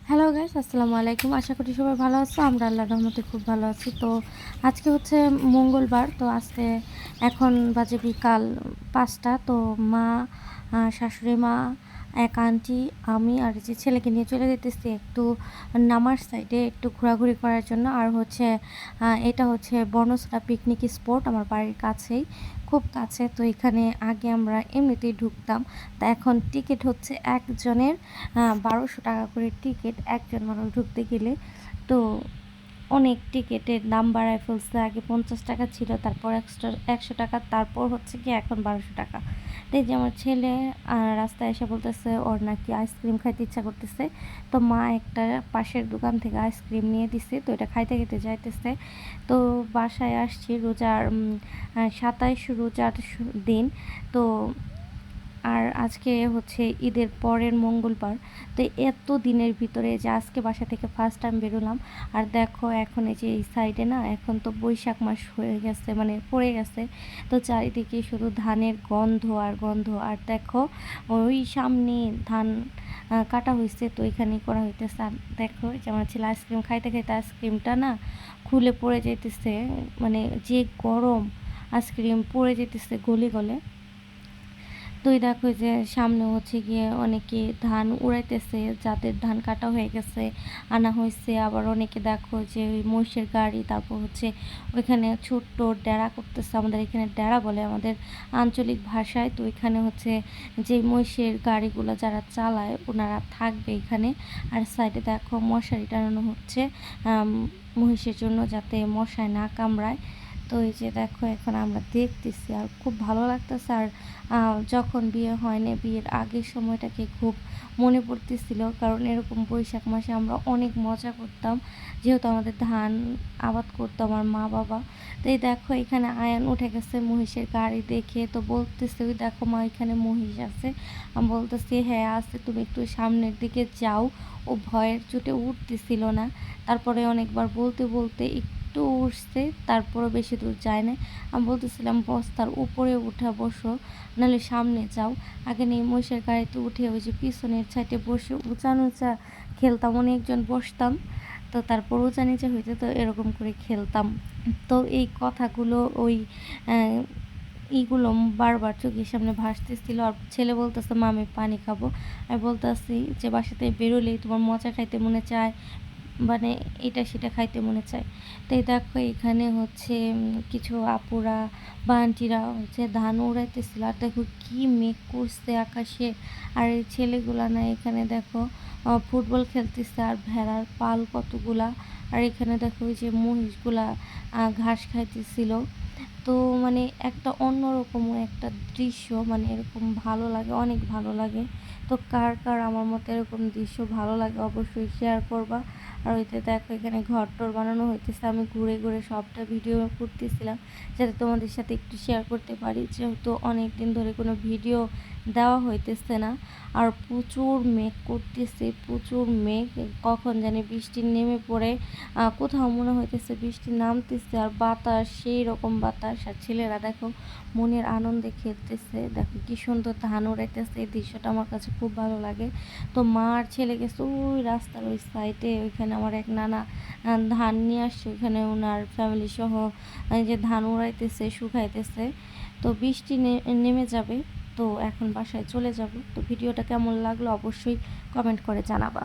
Hello guys, আসসালামু আলাইকুম। আশা করি সবাই ভালো আছো। আমরা আল্লাহর রহমতে খুব ভালো আছি। তো আজকে হচ্ছে মঙ্গলবার। তো আজকে এখন বাজে বিকাল ৫টা। তো মা, শাশুড়ি মা, এক আন্টি, আমি আর এই যে ছেলেকে নিয়ে চলে যেতেছি একটু নামার সাইডে একটু ঘোরাঘুরি করার জন্য। আর হচ্ছে এটা হচ্ছে বনশ্রী পিকনিক স্পট আমার বাড়ির কাছেই, খুব কাছে। তো এখানে আগে আমরা এমনিতেই ঢুকতাম। তা এখন টিকিট হচ্ছে একজনের ১২০০ টাকা করে টিকিট একজন মানুষ ঢুকতে গেলে। তো অনেক টিকিটের দাম বাড়ায় ফেলছে। আগে ৫০ টাকা ছিল, তারপর এক্সট্রা ১০০ টাকা, তারপর হচ্ছে কি এখন ১২০০ টাকা। তো এই যে আমার ছেলে রাস্তায় এসে বলতেছে ওর নাকি আইসক্রিম খাইতে ইচ্ছা করতেছে। তো মা একটা পাশের দোকান থেকে আইসক্রিম নিয়ে দিছে, তো এটা খাইতে খেতে যাইতেছে। তো বাসায় আসছি রোজার ২৭ রোজার দিন। তো আর আজকে হচ্ছে ঈদের পরের মঙ্গলবার। তো এত দিনের ভিতরে যে আজকে বাসা থেকে ফার্স্ট টাইম বেরোলাম। আর দেখো এখন এই যে এই সাইডে না, এখন তো বৈশাখ মাস হয়ে গেছে, মানে পড়ে গেছে। তো চারিদিকে শুধু ধানের গন্ধ আর গন্ধ। আর দেখো ওই সামনে ধান কাটা হয়েছে, তো এখানেই করা হইতেছে। আর দেখো যে আমার ছেলে আইসক্রিম খাইতে খাইতে আইসক্রিমটা না খুলে পড়ে যাইতেছে, মানে যে গরম আইসক্রিম পড়ে যেতেছে গলে গলে। তো দেখো যে সামনে হচ্ছে গিয়ে অনেকে ধান উড়াইতেছে, যাদের ধান কাটা হয়ে গেছে আনা হয়েছে। আবার অনেকে দেখো যে ওই মহিষের গাড়ি, তারপর হচ্ছে ওইখানে ছোট্ট ডেরা করতেছে, আমাদের এখানে ডেরা বলে আমাদের আঞ্চলিক ভাষায়। তো এখানে হচ্ছে যে মহিষের গাড়িগুলো যারা চালায় ওনারা থাকবে এখানে। আর সাইডে দেখো মশারি টানানো হচ্ছে মহিষের জন্য, যাতে মশায় না কামড়ায়। তো এই যে দেখো এখন আমরা দেখতেছি আর খুব ভালো লাগতেছে। আর যখন বিয়ে হয়নি, বিয়ের আগের সময়টাকে খুব মনে পড়তেছিল, কারণ এরকম বৈশাখ মাসে আমরা অনেক মজা করতাম, যেহেতু আমাদের ধান আবাদ করতো আমার মা বাবা। তো এই দেখো এখানে আয়ান উঠে গেছে মহিষের গাড়ি দেখে, তো বলতেছে ওই দেখো মা এখানে মহিষ আছে। আমি বলতেছি হ্যাঁ আছে, তুমি একটু সামনের দিকে যাও। ও ভয়ের চোটে উঠতেছিল না, তারপরে অনেকবার বলতে বলতে একটু উঠছে, তারপরও বেশি দূর যায় না। আমি বলতেছিলাম বস্তার উপরে উঠে বসো, নাহলে সামনে যাও। আগে নেই মহিষের গাড়িতে উঠে ওই যে পিছনের সাইডে বসে উঁচা নুচা খেলতাম, অনেকজন বসতাম। তো তারপর উঁচা নিচে হইতে তো এরকম করে খেলতাম। তো এই কথাগুলো ওই এইগুলো বারবার চোখের সামনে ভাসতেছিল। আর ছেলে বলতেছে মা আমি পানি খাবো। আমি বলতেছি যে বাসাতে বেরোলেই তোমার মোচা খাইতে মনে চায়, মানে এটা সেটা খাইতে মনে চায়। তো এই দেখো এখানে হচ্ছে কিছু আপুরা বা আন্টিরা হচ্ছে ধান উড়াইতেছিল। আর দেখো কি মেঘ করছে আকাশে। আর এই ছেলেগুলা না এখানে দেখো ফুটবল খেলতেছে, আর ভেড়ার পাল কতগুলা। আর এখানে দেখো ওই যে মহিষগুলা ঘাস খাইতেছিল। তো মানে একটা অন্যরকম একটা দৃশ্য, মানে এরকম ভালো লাগে, অনেক ভালো লাগে। তো কার কার আমার মতো এরকম দৃশ্য ভালো লাগে অবশ্যই শেয়ার করবা। আর ওইতে দেখো এখানে ঘর টর বানানো হইতেছে, আমি ঘুরে ঘুরে সবটা ভিডিও করতেছিলাম যাতে তোমাদের সাথে একটু শেয়ার করতে পারি, যেহেতু অনেক দিন ধরে কোনো ভিডিও দেওয়া হইতেছে না। আর প্রচুর মেঘ করতেছে, প্রচুর মেঘ, কখন জানি বৃষ্টি নেমে পড়ে। কোথাও মনে হইতেছে বৃষ্টি নামতেছে, আর বাতাস সেই রকম বাতাস। আর ছেলেরা দেখো মনের আনন্দে খেলতেছে, দেখো কি সুন্দর ধান উড়াইতেছে, এই দৃশ্যটা আমার কাছে খুব ভালো লাগে। তো মা আর ছেলে গেছে ওই রাস্তার ওই সাইডে, ওইখানে আমার এক নানা ধান নিয়ে আসছে, ওইখানে ওনার ফ্যামিলি সহ এই যে ধান উড়াইতেছে, শুকাইতেছে। তো বৃষ্টি নেমে যাবে, তো এখন বাসায় চলে যাব। তো ভিডিওটা কেমন লাগলো অবশ্যই কমেন্ট করে জানাবা।